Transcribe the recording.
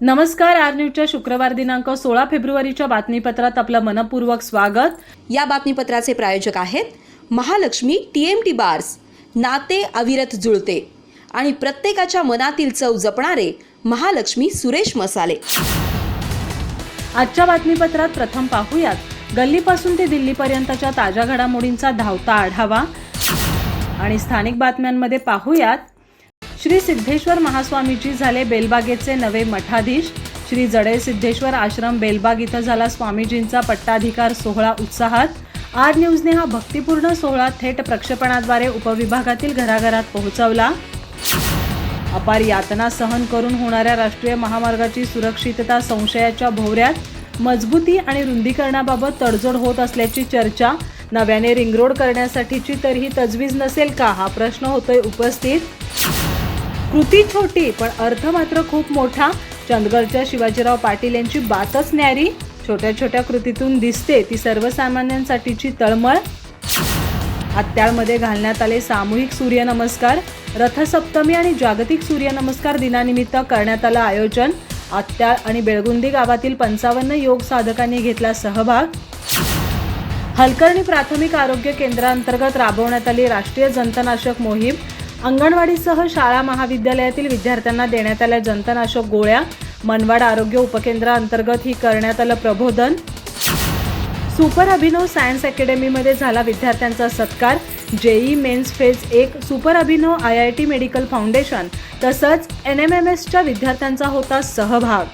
नमस्कार, आर न्यूजच्या शुक्रवार दिनांक 16 फेब्रुवारीच्या बातमीपत्रात आपलं मनपूर्वक स्वागत। या बातमीपत्राचे प्रायोजक आहेत महालक्ष्मी TMT बार्स। नाते अविरत जुळते आणि प्रत्येकाच्या मनातील चव जपणारे महालक्ष्मी सुरेश मसाले। आजच्या बातमीपत्रात प्रथम पाहूयात गल्लीपासून ते दिल्लीपर्यंतच्या ताज्या घडामोडींचा धावता आढावा आणि स्थानिक बातम्यांमध्ये पाहूयात श्री सिद्धेश्वर महास्वामीजी झाले बेलबागेचे नवे मठाधीश। श्री जडे सिद्धेश्वर आश्रम बेलबाग इथं झाला स्वामीजींचा पट्टाधिकार सोहळा उत्साहात। आर न्यूजने हा भक्तिपूर्ण सोहळा थेट प्रक्षेपणाद्वारे उपविभागातील घराघरात पोहोचवला। अपार यातना सहन करून होणाऱ्या राष्ट्रीय महामार्गाची सुरक्षितता संशयाच्या भोवऱ्यात। मजबूती आणि रुंदीकरणाबाबत तडजोड होत असल्याची चर्चा। नव्याने रिंग रोड करण्यासाठीची तरीही तजवीज नसेल का, हा प्रश्न होतोय उपस्थित। कृती छोटी पण अर्थ मात्र खूप मोठा। चंदगडच्या शिवाजीराव पाटील यांची बातच न्यारी। छोट्या छोट्या कृतीतून दिसते ती सर्वसामान्यांसाठीची तळमळ। आत्याळमध्ये घालण्यात आले सामूहिक सूर्यनमस्कार। रथसप्तमी आणि जागतिक सूर्यनमस्कार दिनानिमित्त करण्यात आलं आयोजन। आत्याळ आणि बेळगुंदी गावातील 55 योग साधकांनी घेतला सहभाग। हलकर्णी प्राथमिक आरोग्य केंद्रांतर्गत राबवण्यात आली राष्ट्रीय जंतनाशक मोहीम। अंगणवाडीसह शाळा महाविद्यालयातील विद्यार्थ्यांना देण्यात आल्या जंतनाशक गोळ्या। मनवाड आरोग्य उपकेंद्रांतर्गत ही करण्यात आलं प्रबोधन। सुपर अभिनव सायन्स अकॅडमीमध्ये झाला विद्यार्थ्यांचा सत्कार। जेई मेन्स फेज 1 सुपर अभिनव IIT मेडिकल फाउंडेशन तसंच NMMSच्या विद्यार्थ्यांचा होता सहभाग।